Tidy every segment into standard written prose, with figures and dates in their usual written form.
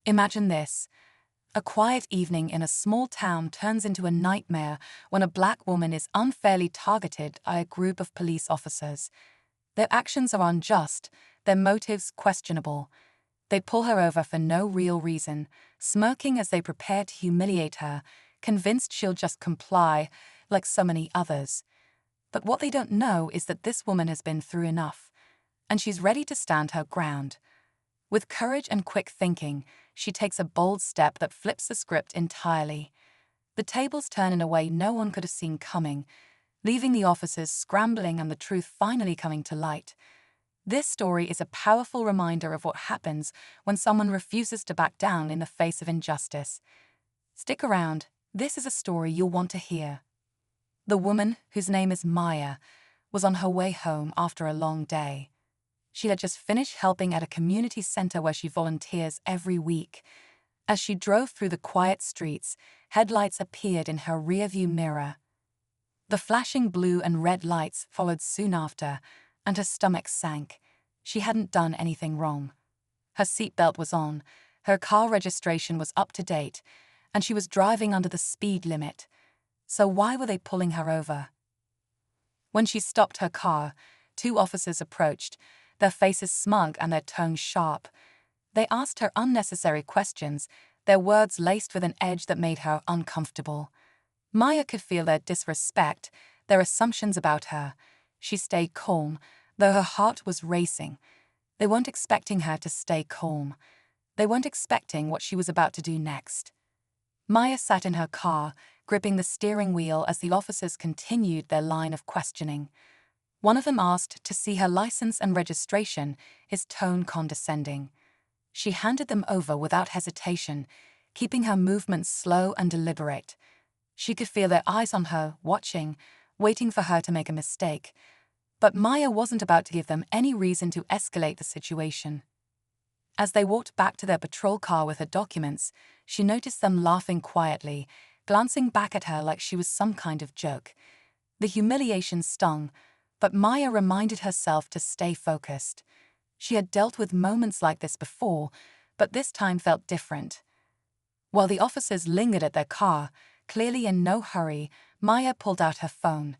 Imagine this. A quiet evening in a small town turns into a nightmare when a black woman is unfairly targeted by a group of police officers. Their actions are unjust, their motives questionable. They pull her over for no real reason, smirking as they prepare to humiliate her, convinced she'll just comply, like so many others. But what they don't know is that this woman has been through enough, and she's ready to stand her ground. With courage and quick thinking, she takes a bold step that flips the script entirely. The tables turn in a way no one could have seen coming, leaving the officers scrambling and the truth finally coming to light. This story is a powerful reminder of what happens when someone refuses to back down in the face of injustice. Stick around, this is a story you'll want to hear. The woman, whose name is Maya, was on her way home after a long day. She had just finished helping at a community center where she volunteers every week. As she drove through the quiet streets, headlights appeared in her rearview mirror. The flashing blue and red lights followed soon after, and her stomach sank. She hadn't done anything wrong. Her seatbelt was on, her car registration was up to date, and she was driving under the speed limit. So why were they pulling her over? When she stopped her car, two officers approached, their faces smug and their tones sharp. They asked her unnecessary questions, their words laced with an edge that made her uncomfortable. Maya could feel their disrespect, their assumptions about her. She stayed calm, though her heart was racing. They weren't expecting her to stay calm. They weren't expecting what she was about to do next. Maya sat in her car, gripping the steering wheel as the officers continued their line of questioning. One of them asked to see her license and registration, his tone condescending. She handed them over without hesitation, keeping her movements slow and deliberate. She could feel their eyes on her, watching, waiting for her to make a mistake. But Maya wasn't about to give them any reason to escalate the situation. As they walked back to their patrol car with her documents, she noticed them laughing quietly, glancing back at her like she was some kind of joke. The humiliation stung, but Maya reminded herself to stay focused. She had dealt with moments like this before, but this time felt different. While the officers lingered at their car, clearly in no hurry, Maya pulled out her phone.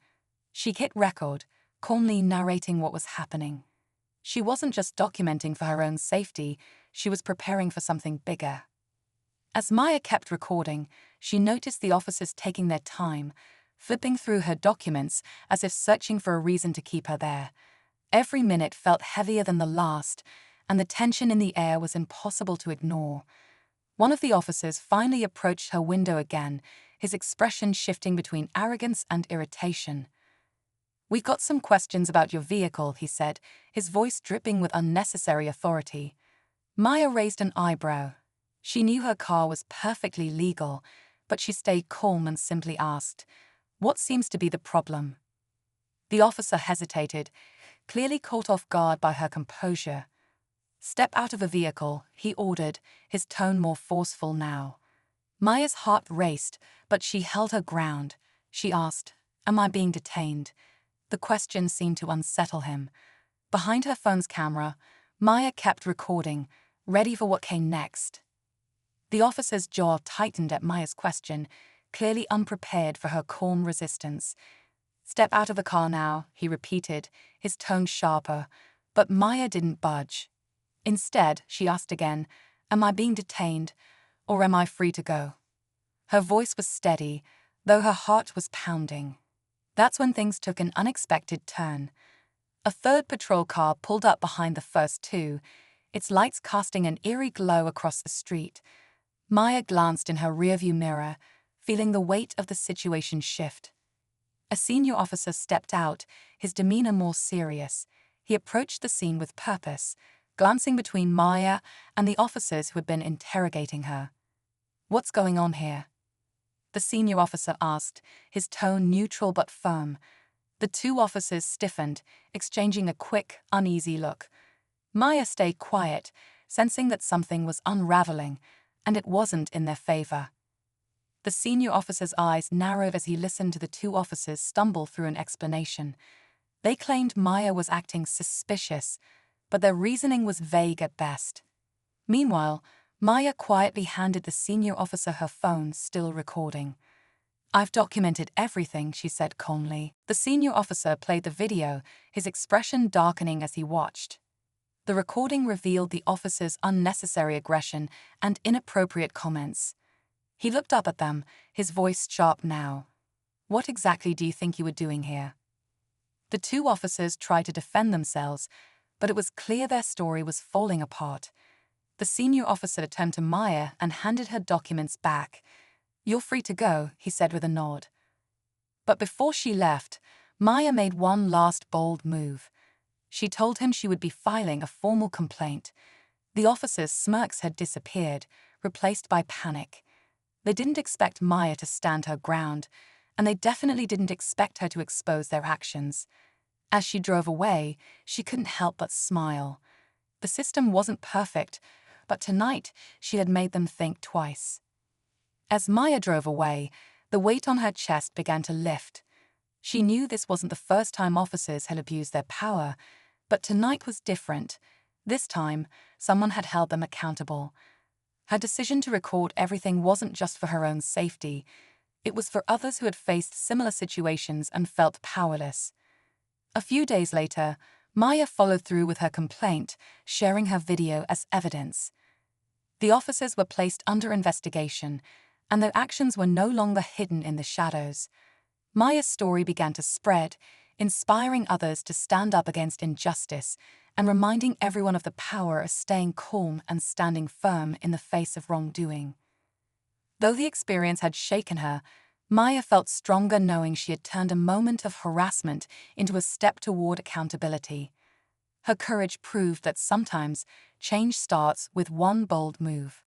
She hit record, calmly narrating what was happening. She wasn't just documenting for her own safety, she was preparing for something bigger. As Maya kept recording, she noticed the officers taking their time, flipping through her documents as if searching for a reason to keep her there. Every minute felt heavier than the last, and the tension in the air was impossible to ignore. One of the officers finally approached her window again, his expression shifting between arrogance and irritation. "We've got some questions about your vehicle," he said, his voice dripping with unnecessary authority. Maya raised an eyebrow. She knew her car was perfectly legal, but she stayed calm and simply asked, "What seems to be the problem?" The officer hesitated, clearly caught off guard by her composure. "Step out of the vehicle," he ordered, his tone more forceful now. Maya's heart raced, but she held her ground. She asked, "Am I being detained?" The question seemed to unsettle him. Behind her phone's camera, Maya kept recording, ready for what came next. The officer's jaw tightened at Maya's question, clearly unprepared for her calm resistance. "Step out of the car now," he repeated, his tone sharper, but Maya didn't budge. Instead, she asked again, "Am I being detained, or am I free to go?" Her voice was steady, though her heart was pounding. That's when things took an unexpected turn. A third patrol car pulled up behind the first two, its lights casting an eerie glow across the street. Maya glanced in her rearview mirror, feeling the weight of the situation shift. A senior officer stepped out, his demeanor more serious. He approached the scene with purpose, glancing between Maya and the officers who had been interrogating her. "What's going on here?" the senior officer asked, his tone neutral but firm. The two officers stiffened, exchanging a quick, uneasy look. Maya stayed quiet, sensing that something was unraveling, and it wasn't in their favor. The senior officer's eyes narrowed as he listened to the two officers stumble through an explanation. They claimed Maya was acting suspicious, but their reasoning was vague at best. Meanwhile, Maya quietly handed the senior officer her phone, still recording. "I've documented everything," she said calmly. The senior officer played the video, his expression darkening as he watched. The recording revealed the officer's unnecessary aggression and inappropriate comments. He looked up at them, his voice sharp now. "What exactly do you think you were doing here?" The two officers tried to defend themselves, but it was clear their story was falling apart. The senior officer turned to Maya and handed her documents back. "You're free to go," he said with a nod. But before she left, Maya made one last bold move. She told him she would be filing a formal complaint. The officer's smirks had disappeared, replaced by panic. They didn't expect Maya to stand her ground, and they definitely didn't expect her to expose their actions. As she drove away, she couldn't help but smile. The system wasn't perfect, but tonight she had made them think twice. As Maya drove away, the weight on her chest began to lift. She knew this wasn't the first time officers had abused their power, but tonight was different. This time, someone had held them accountable. Her decision to record everything wasn't just for her own safety. It was for others who had faced similar situations and felt powerless. A few days later, Maya followed through with her complaint, sharing her video as evidence. The officers were placed under investigation, and their actions were no longer hidden in the shadows. Maya's story began to spread, inspiring others to stand up against injustice and reminding everyone of the power of staying calm and standing firm in the face of wrongdoing. Though the experience had shaken her, Maya felt stronger knowing she had turned a moment of harassment into a step toward accountability. Her courage proved that sometimes change starts with one bold move.